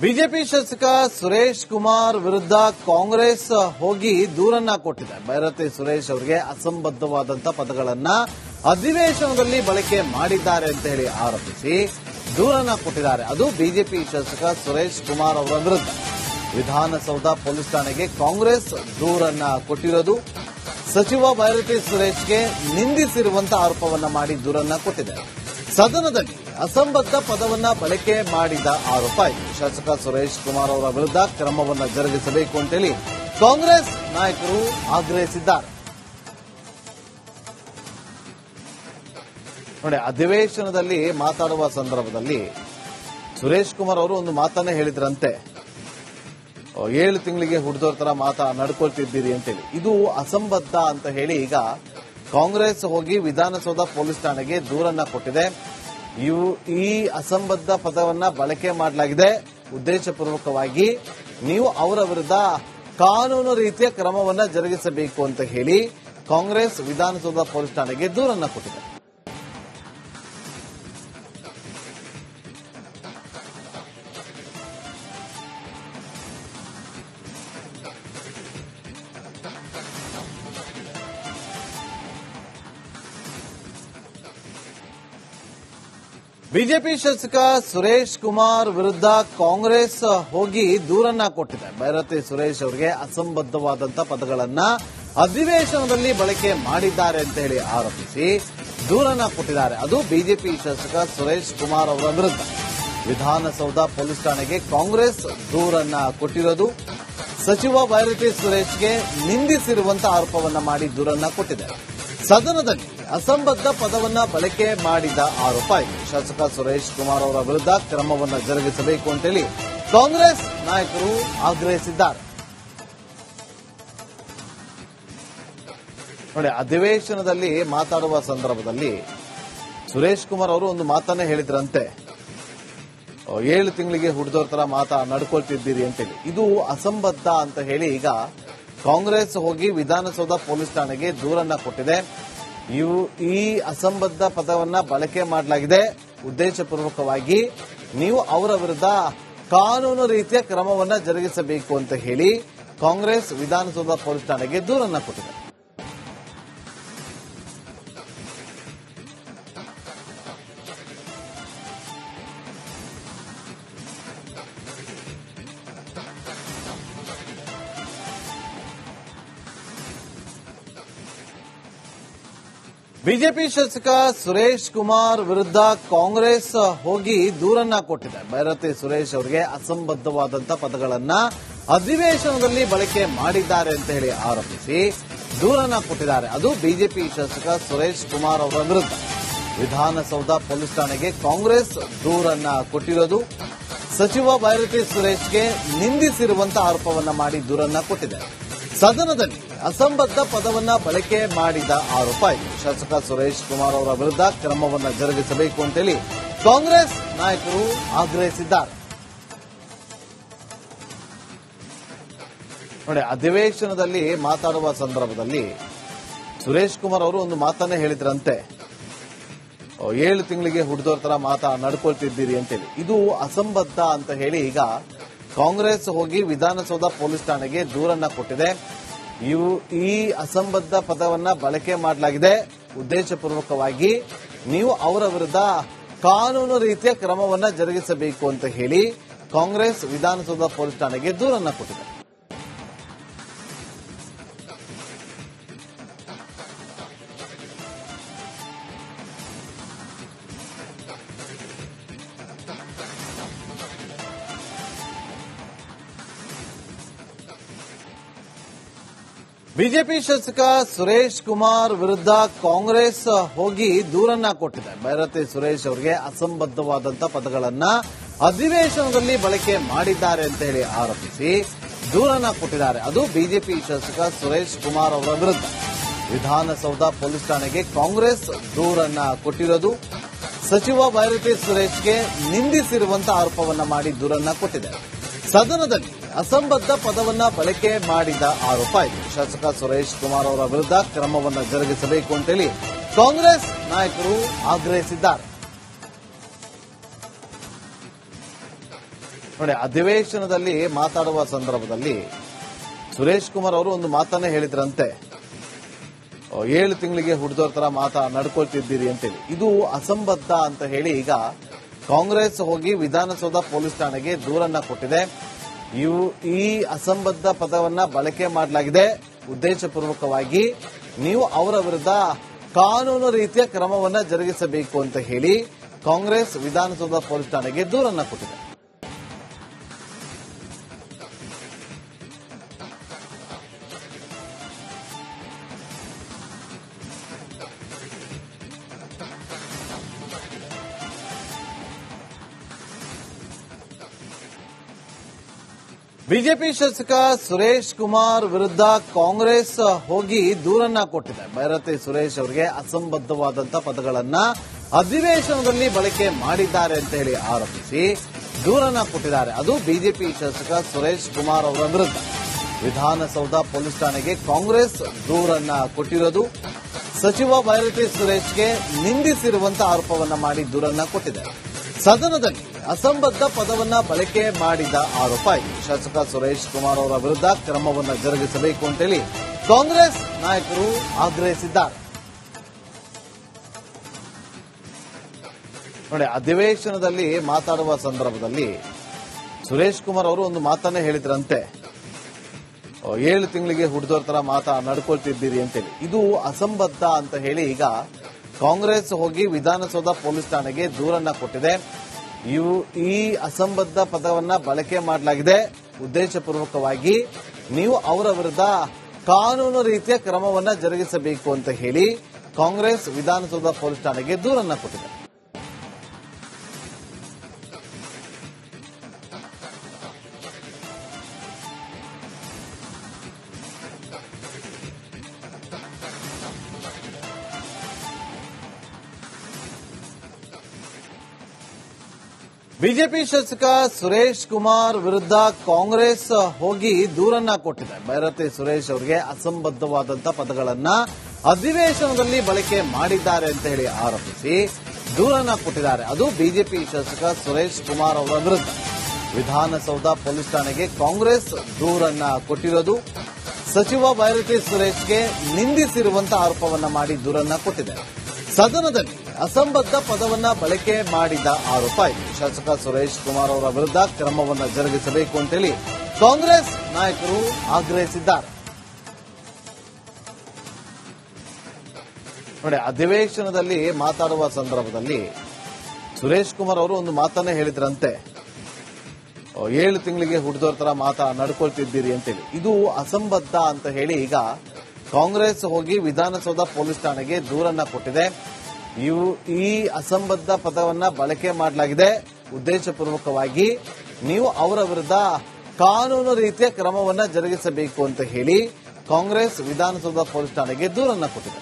BJP ಶಾಸಕ ಸುರೇಶ್ ಕುಮಾರ್ ವಿರುದ್ಧ ಕಾಂಗ್ರೆಸ್ ಹೋಗಿ ದೂರನ್ನ ಕೊಟ್ಟಿದೆ. ಭೈರತಿ ಸುರೇಶ್ ಅವರಿಗೆ ಅಸಂಬದ್ಧವಾದಂತಹ ಪದಗಳನ್ನ ಅಧಿವೇಶನದಲ್ಲಿ ಬಳಕೆ ಮಾಡಿದ್ದಾರೆ ಅಂತ ಹೇಳಿ ಆರೋಪಿಸಿ ದೂರನ್ನ ಕೊಟ್ಟಿದ್ದಾರೆ. ಅದು ಬಿಜೆಪಿ ಶಾಸಕ ಸುರೇಶ್ ಕುಮಾರ್ ಅವರ ವಿರುದ್ಧ ವಿಧಾನಸೌಧ ಪೊಲೀಸ್ ಠಾಣೆಗೆ ಕಾಂಗ್ರೆಸ್ ದೂರನ್ನ ಕೊಟ್ಟಿರೋದು. ಸಚಿವ ಭೈರತಿ ಸುರೇಶ್ಗೆ ನಿಂದಿಸಿರುವಂತಹ ಆರೋಪವನ್ನ ಮಾಡಿ ದೂರನ್ನ ಕೊಟ್ಟಿದೆ. ಸದನದಲ್ಲಿ ಅಸಂಬದ್ಧ ಪದವನ್ನ ಬಳಕೆ ಮಾಡಿದ ಆರೋಪ ಇದೆ. ಶಾಸಕ ಸುರೇಶ್ ಕುಮಾರ್ ಅವರ ವಿರುದ್ಧ ಕ್ರಮವನ್ನು ಜರುಗಿಸಬೇಕು ಅಂತೇಳಿ ಕಾಂಗ್ರೆಸ್ ನಾಯಕರು ಆಗ್ರಹಿಸಿದ್ದಾರೆ. ನೋಡಿ, ಅಧಿವೇಶನದಲ್ಲಿ ಮಾತಾಡುವ ಸಂದರ್ಭದಲ್ಲಿ ಸುರೇಶ್ ಕುಮಾರ್ ಅವರು ಒಂದು ಮಾತನ್ನೇ ಹೇಳಿದ್ರಂತೆ, 7 ತಿಂಗಳಿಗೆ ಹುಡ್ದೋರ್ ತರ ನಡ್ಕೊಳ್ತಿದ್ದೀರಿ ಅಂತೇಳಿ. ಇದು ಅಸಂಬದ್ಧ ಅಂತ ಹೇಳಿ ಈಗ ಕಾಂಗ್ರೆಸ್ ಹೋಗಿ ವಿಧಾನಸೌಧ ಪೊಲೀಸ್ ಠಾಣೆಗೆ ದೂರನ್ನ ಕೊಟ್ಟಿದೆ. ಈ ಅಸಂಬದ್ಧ ಪದವನ್ನ ಬಳಕೆ ಮಾಡಲಾಗಿದೆ, ಉದ್ದೇಶಪೂರ್ವಕವಾಗಿ ನೀವು ಅವರ ವಿರುದ್ಧ ಕಾನೂನು ರೀತಿಯ ಕ್ರಮವನ್ನ ಜರುಗಿಸಬೇಕು ಅಂತ ಹೇಳಿ ಕಾಂಗ್ರೆಸ್ ವಿಧಾನಸೌಧ ಪೊಲೀಸ್ ಠಾಣೆಗೆ ದೂರನ್ನ ಕೊಟ್ಟಿದೆ. ಬಿಜೆಪಿ ಶಾಸಕ ಸುರೇಶ್ ಕುಮಾರ್ ವಿರುದ್ಧ ಕಾಂಗ್ರೆಸ್ ಹೋಗಿ ದೂರನ್ನ ಕೊಟ್ಟಿದೆ. ಭೈರತಿ ಸುರೇಶ್ ಅವರಿಗೆ ಅಸಂಬದ್ಧವಾದಂತಹ ಪದಗಳನ್ನ ಅಧಿವೇಶನದಲ್ಲಿ ಬಳಕೆ ಮಾಡಿದ್ದಾರೆ ಅಂತ ಹೇಳಿ ಆರೋಪಿಸಿ ದೂರನ್ನ ಕೊಟ್ಟಿದ್ದಾರೆ. ಅದು ಬಿಜೆಪಿ ಶಾಸಕ ಸುರೇಶ್ ಕುಮಾರ್ ಅವರ ವಿರುದ್ಧ ವಿಧಾನಸೌಧ ಪೊಲೀಸ್ ಠಾಣೆಗೆ ಕಾಂಗ್ರೆಸ್ ದೂರನ್ನ ಕೊಟ್ಟಿರೋದು. ಸಚಿವ ಭೈರತಿ ಸುರೇಶ್ಗೆ ನಿಂದಿಸಿರುವಂತಹ ಆರೋಪವನ್ನ ಮಾಡಿ ದೂರನ್ನ ಕೊಟ್ಟಿದೆ. ಸದನದಲ್ಲಿ ಅಸಂಬದ್ಧ ಪದವನ್ನ ಬಳಕೆ ಮಾಡಿದ ಆರೋಪ ಇದೆ. ಶಾಸಕ ಸುರೇಶ್ ಕುಮಾರ್ ಅವರ ವಿರುದ್ಧ ಕ್ರಮವನ್ನು ಜರುಗಿಸಬೇಕು ಅಂತೇಳಿ ಕಾಂಗ್ರೆಸ್ ನಾಯಕರು ಆಗ್ರಹಿಸಿದ್ದಾರೆ. ನೋಡಿ, ಅಧಿವೇಶನದಲ್ಲಿ ಮಾತಾಡುವ ಸಂದರ್ಭದಲ್ಲಿ ಸುರೇಶ್ ಕುಮಾರ್ ಅವರು ಒಂದು ಮಾತನ್ನೇ ಹೇಳಿದ್ರಂತೆ, 7 ತಿಂಗಳಿಗೆ ಹುಡ್ದೋರ್ ತರ ನಡ್ಕೊಳ್ತಿದ್ದೀರಿ ಅಂತೇಳಿ. ಇದು ಅಸಂಬದ್ಧ ಅಂತ ಹೇಳಿ ಈಗ ಕಾಂಗ್ರೆಸ್ ಹೋಗಿ ವಿಧಾನಸೌಧ ಪೊಲೀಸ್ ಠಾಣೆಗೆ ದೂರನ್ನ ಕೊಟ್ಟಿದೆ. ಈ ಅಸಂಬದ್ಧ ಪದವನ್ನ ಬಳಕೆ ಮಾಡಲಾಗಿದೆ, ಉದ್ದೇಶಪೂರ್ವಕವಾಗಿ ನೀವು ಅವರ ವಿರುದ್ಧ ಕಾನೂನು ರೀತಿಯ ಕ್ರಮವನ್ನ ಜರುಗಿಸಬೇಕು ಅಂತ ಹೇಳಿ ಕಾಂಗ್ರೆಸ್ ವಿಧಾನಸೌಧ ಪೊಲೀಸ್ ಠಾಣೆಗೆ ದೂರನ್ನ ಕೊಟ್ಟಿದೆ. ಬಿಜೆಪಿ ಶಾಸಕ ಸುರೇಶ್ ಕುಮಾರ್ ವಿರುದ್ಧ ಕಾಂಗ್ರೆಸ್ ಹೋಗಿ ದೂರನ್ನ ಕೊಟ್ಟಿದೆ. ಭೈರತಿ ಸುರೇಶ್ ಅವರಿಗೆ ಅಸಂಬದ್ಧವಾದಂತಹ ಪದಗಳನ್ನ ಅಧಿವೇಶನದಲ್ಲಿ ಬಳಕೆ ಮಾಡಿದ್ದಾರೆ ಅಂತ ಹೇಳಿ ಆರೋಪಿಸಿ ದೂರನ್ನ ಕೊಟ್ಟಿದ್ದಾರೆ. ಅದು ಬಿಜೆಪಿ ಶಾಸಕ ಸುರೇಶ್ ಕುಮಾರ್ ಅವರ ವಿರುದ್ಧ ವಿಧಾನಸೌಧ ಪೊಲೀಸ್ ಠಾಣೆಗೆ ಕಾಂಗ್ರೆಸ್ ದೂರನ್ನ ಕೊಟ್ಟಿರೋದು. ಸಚಿವ ಭೈರತಿ ಸುರೇಶ್ಗೆ ನಿಂದಿಸಿರುವಂತಹ ಆರೋಪವನ್ನ ಮಾಡಿ ದೂರನ್ನ ಕೊಟ್ಟಿದೆ. ಸದನದಲ್ಲಿ ಅಸಂಬದ್ಧ ಪದವನ್ನ ಬಳಕೆ ಮಾಡಿದ ಆರೋಪ ಇದೆ. ಶಾಸಕ ಸುರೇಶ್ ಕುಮಾರ್ ಅವರ ವಿರುದ್ಧ ಕ್ರಮವನ್ನು ಜರುಗಿಸಬೇಕು ಅಂತೇಳಿ ಕಾಂಗ್ರೆಸ್ ನಾಯಕರು ಆಗ್ರಹಿಸಿದ್ದಾರೆ. ನೋಡಿ, ಅಧಿವೇಶನದಲ್ಲಿ ಮಾತಾಡುವ ಸಂದರ್ಭದಲ್ಲಿ ಸುರೇಶ್ ಕುಮಾರ್ ಅವರು ಒಂದು ಮಾತನ್ನೇ ಹೇಳಿದ್ರಂತೆ, 7 ತಿಂಗಳಿಗೆ ಹುಡ್ದೋರ್ ತರ ನಡ್ಕೊಳ್ತಿದ್ದೀರಿ ಅಂತೇಳಿ. ಇದು ಅಸಂಬದ್ಧ ಅಂತ ಹೇಳಿ ಈಗ ಕಾಂಗ್ರೆಸ್ ಹೋಗಿ ವಿಧಾನಸೌಧ ಪೊಲೀಸ್ ಠಾಣೆಗೆ ದೂರನ್ನ ಕೊಟ್ಟಿದೆ. ಈ ಅಸಂಬದ್ಧ ಪದವನ್ನ ಬಳಕೆ ಮಾಡಲಾಗಿದೆ, ಉದ್ದೇಶಪೂರ್ವಕವಾಗಿ ನೀವು ಅವರ ವಿರುದ್ಧ ಕಾನೂನು ರೀತಿಯ ಕ್ರಮವನ್ನ ಜರುಗಿಸಬೇಕು ಅಂತ ಹೇಳಿ ಕಾಂಗ್ರೆಸ್ ವಿಧಾನಸೌಧ ಪೊಲೀಸ್ ಠಾಣೆಗೆ ದೂರನ್ನ ಕೊಟ್ಟಿದೆ. ಬಿಜೆಪಿ ಶಾಸಕ ಸುರೇಶ್ ಕುಮಾರ್ ವಿರುದ್ಧ ಕಾಂಗ್ರೆಸ್ ಹೋಗಿ ದೂರನ್ನ ಕೊಟ್ಟಿದೆ. ಭೈರತಿ ಸುರೇಶ್ ಅವರಿಗೆ ಅಸಂಬದ್ಧವಾದಂತಹ ಪದಗಳನ್ನ ಅಧಿವೇಶನದಲ್ಲಿ ಬಳಕೆ ಮಾಡಿದ್ದಾರೆ ಅಂತ ಹೇಳಿ ಆರೋಪಿಸಿ ದೂರನ್ನ ಕೊಟ್ಟಿದ್ದಾರೆ. ಅದು ಬಿಜೆಪಿ ಶಾಸಕ ಸುರೇಶ್ ಕುಮಾರ್ ಅವರ ವಿರುದ್ಧ ವಿಧಾನಸೌಧ ಪೊಲೀಸ್ ಠಾಣೆಗೆ ಕಾಂಗ್ರೆಸ್ ದೂರನ್ನ ಕೊಟ್ಟಿರೋದು. ಸಚಿವ ಭೈರತಿ ಸುರೇಶ್ಗೆ ನಿಂದಿಸಿರುವಂತಹ ಆರೋಪವನ್ನ ಮಾಡಿ ದೂರನ್ನ ಕೊಟ್ಟಿದೆ. ಸದನದಲ್ಲಿ ಅಸಂಬದ್ಧ ಪದವನ್ನ ಬಳಕೆ ಮಾಡಿದ ಆರೋಪ ಇದೆ. ಶಾಸಕ ಸುರೇಶ್ ಕುಮಾರ್ ಅವರ ವಿರುದ್ಧ ಕ್ರಮವನ್ನು ಜರುಗಿಸಬೇಕು ಅಂತೇಳಿ ಕಾಂಗ್ರೆಸ್ ನಾಯಕರು ಆಗ್ರಹಿಸಿದ್ದಾರೆ. ನೋಡಿ, ಅಧಿವೇಶನದಲ್ಲಿ ಮಾತಾಡುವ ಸಂದರ್ಭದಲ್ಲಿ ಸುರೇಶ್ ಕುಮಾರ್ ಅವರು ಒಂದು ಮಾತನ್ನೇ ಹೇಳಿದ್ರಂತೆ, 7 ತಿಂಗಳಿಗೆ ಹುಡ್ದೋರ್ ತರ ನಡ್ಕೊಳ್ತಿದ್ದೀರಿ ಅಂತೇಳಿ. ಇದು ಅಸಂಬದ್ಧ ಅಂತ ಹೇಳಿ ಈಗ ಕಾಂಗ್ರೆಸ್ ಹೋಗಿ ವಿಧಾನಸೌಧ ಪೊಲೀಸ್ ಠಾಣೆಗೆ ದೂರನ್ನ ಕೊಟ್ಟಿದೆ. ಈ ಅಸಂಬದ್ಧ ಪದವನ್ನ ಬಳಕೆ ಮಾಡಲಾಗಿದೆ ಉದ್ದೇಶಪೂರ್ವಕವಾಗಿ. ನೀವು ಅವರ ವಿರುದ್ಧ ಕಾನೂನು ರೀತಿಯ ಕ್ರಮವನ್ನ ಜರುಗಿಸಬೇಕು ಅಂತ ಹೇಳಿ ಕಾಂಗ್ರೆಸ್ ವಿಧಾನಸೌಧ ಪೊಲೀಸ್ ಠಾಣೆಗೆ ದೂರನ್ನ ಕೊಟ್ಟಿದೆ. ಬಿಜೆಪಿ ಶಾಸಕ ಸುರೇಶ್ ಕುಮಾರ್ ವಿರುದ್ಧ ಕಾಂಗ್ರೆಸ್ ಹೋಗಿ ದೂರನ್ನ ಕೊಟ್ಟಿದೆ. ಭೈರತಿ ಸುರೇಶ್ ಅವರಿಗೆ ಅಸಂಬದ್ಧವಾದಂತಹ ಪದಗಳನ್ನ ಅಧಿವೇಶನದಲ್ಲಿ ಬಳಕೆ ಮಾಡಿದ್ದಾರೆ ಅಂತ ಹೇಳಿ ಆರೋಪಿಸಿ ದೂರನ್ನ ಕೊಟ್ಟಿದ್ದಾರೆ. ಅದು ಬಿಜೆಪಿ ಶಾಸಕ ಸುರೇಶ್ ಕುಮಾರ್ ಅವರ ವಿರುದ್ಧ ವಿಧಾನಸೌಧ ಪೊಲೀಸ್ ಠಾಣೆಗೆ ಕಾಂಗ್ರೆಸ್ ದೂರನ್ನ ಕೊಟ್ಟಿರೋದು. ಸಚಿವ ಭೈರತಿ ಸುರೇಶ್ಗೆ ನಿಂದಿಸಿರುವಂತಹ ಆರೋಪವನ್ನ ಮಾಡಿ ದೂರನ್ನ ಕೊಟ್ಟಿದೆ. ಸದನದಲ್ಲಿ ಅಸಂಬದ್ಧ ಪದವನ್ನ ಬಳಕೆ ಮಾಡಿದ ಆರೋಪ ಇದೆ. ಶಾಸಕ ಸುರೇಶ್ ಕುಮಾರ್ ಅವರ ವಿರುದ್ಧ ಕ್ರಮವನ್ನು ಜರುಗಿಸಬೇಕು ಅಂತೇಳಿ ಕಾಂಗ್ರೆಸ್ ನಾಯಕರು ಆಗ್ರಹಿಸಿದ್ದಾರೆ. ನೋಡಿ, ಅಧಿವೇಶನದಲ್ಲಿ ಮಾತಾಡುವ ಸಂದರ್ಭದಲ್ಲಿ ಸುರೇಶ್ ಕುಮಾರ್ ಅವರು ಒಂದು ಮಾತನ್ನೇ ಹೇಳಿದ್ರಂತೆ, 7 ತಿಂಗಳಿಗೆ ಹುಡ್ದೋರ್ ತರ ನಡ್ಕೊಳ್ತಿದ್ದೀರಿ ಅಂತೇಳಿ. ಇದು ಅಸಂಬದ್ಧ ಅಂತ ಹೇಳಿ ಈಗ ಕಾಂಗ್ರೆಸ್ ಹೋಗಿ ವಿಧಾನಸೌಧ ಪೊಲೀಸ್ ಠಾಣೆಗೆ ದೂರನ್ನ ಕೊಟ್ಟಿದೆ. ಈ ಅಸಂಬದ್ಧ ಪದವನ್ನ ಬಳಕೆ ಮಾಡಲಾಗಿದೆ ಉದ್ದೇಶಪೂರ್ವಕವಾಗಿ. ನೀವು ಅವರ ವಿರುದ್ಧ ಕಾನೂನು ರೀತಿಯ ಕ್ರಮವನ್ನ ಜರುಗಿಸಬೇಕು ಅಂತ ಹೇಳಿ ಕಾಂಗ್ರೆಸ್ ವಿಧಾನಸೌಧ ಪೊಲೀಸ್ ಠಾಣೆಗೆ ದೂರನ್ನ ಕೊಟ್ಟಿದೆ. ಬಿಜೆಪಿ ಶಾಸಕ ಸುರೇಶ್ ಕುಮಾರ್ ವಿರುದ್ಧ ಕಾಂಗ್ರೆಸ್ ಹೋಗಿ ದೂರನ್ನ ಕೊಟ್ಟಿದೆ. ಭೈರತಿ ಸುರೇಶ್ ಅವರಿಗೆ ಅಸಂಬದ್ಧವಾದಂತಹ ಪದಗಳನ್ನ ಅಧಿವೇಶನದಲ್ಲಿ ಬಳಕೆ ಮಾಡಿದ್ದಾರೆ ಅಂತ ಹೇಳಿ ಆರೋಪಿಸಿ ದೂರನ್ನ ಕೊಟ್ಟಿದ್ದಾರೆ. ಅದು ಬಿಜೆಪಿ ಶಾಸಕ ಸುರೇಶ್ ಕುಮಾರ್ ಅವರ ವಿರುದ್ಧ ವಿಧಾನಸೌಧ ಪೊಲೀಸ್ ಠಾಣೆಗೆ ಕಾಂಗ್ರೆಸ್ ದೂರನ್ನ ಕೊಟ್ಟಿರೋದು. ಸಚಿವ ಭೈರತಿ ಸುರೇಶ್ಗೆ ನಿಂದಿಸಿರುವಂತಹ ಆರೋಪವನ್ನ ಮಾಡಿ ದೂರನ್ನ ಕೊಟ್ಟಿದೆ. ಸದನದಲ್ಲಿ ಅಸಂಬದ್ಧ ಪದವನ್ನ ಬಳಕೆ ಮಾಡಿದ ಆರೋಪ ಇದೆ. ಶಾಸಕ ಸುರೇಶ್ ಕುಮಾರ್ ಅವರ ವಿರುದ್ಧ ಕ್ರಮವನ್ನು ಜರುಗಿಸಬೇಕು ಅಂತೇಳಿ ಕಾಂಗ್ರೆಸ್ ನಾಯಕರು ಆಗ್ರಹಿಸಿದ್ದಾರೆ. ನೋಡಿ, ಅಧಿವೇಶನದಲ್ಲಿ ಮಾತಾಡುವ ಸಂದರ್ಭದಲ್ಲಿ ಸುರೇಶ್ ಕುಮಾರ್ ಅವರು ಒಂದು ಮಾತನ್ನೇ ಹೇಳಿದ್ರಂತೆ, 7 ತಿಂಗಳಿಗೆ ಹುಡ್ದೋರ್ ತರ ನಡ್ಕೊಳ್ತಿದ್ದೀರಿ ಅಂತೇಳಿ. ಇದು ಅಸಂಬದ್ಧ ಅಂತ ಹೇಳಿ ಈಗ ಕಾಂಗ್ರೆಸ್ ಹೋಗಿ ವಿಧಾನಸೌಧ ಪೊಲೀಸ್ ಠಾಣೆಗೆ ದೂರನ್ನ ಕೊಟ್ಟಿದೆ. ಈ ಅಸಂಬದ್ಧ ಪದವನ್ನ ಬಳಕೆ ಮಾಡಲಾಗಿದೆ ಉದ್ದೇಶಪೂರ್ವಕವಾಗಿ. ನೀವು ಅವರ ವಿರುದ್ಧ ಕಾನೂನು ರೀತಿಯ ಕ್ರಮವನ್ನ ಜರುಗಿಸಬೇಕು ಅಂತ ಹೇಳಿ ಕಾಂಗ್ರೆಸ್ ವಿಧಾನಸೌಧ ಪೊಲೀಸ್ ಠಾಣೆಗೆ ದೂರನ್ನ ಕೊಟ್ಟಿದೆ.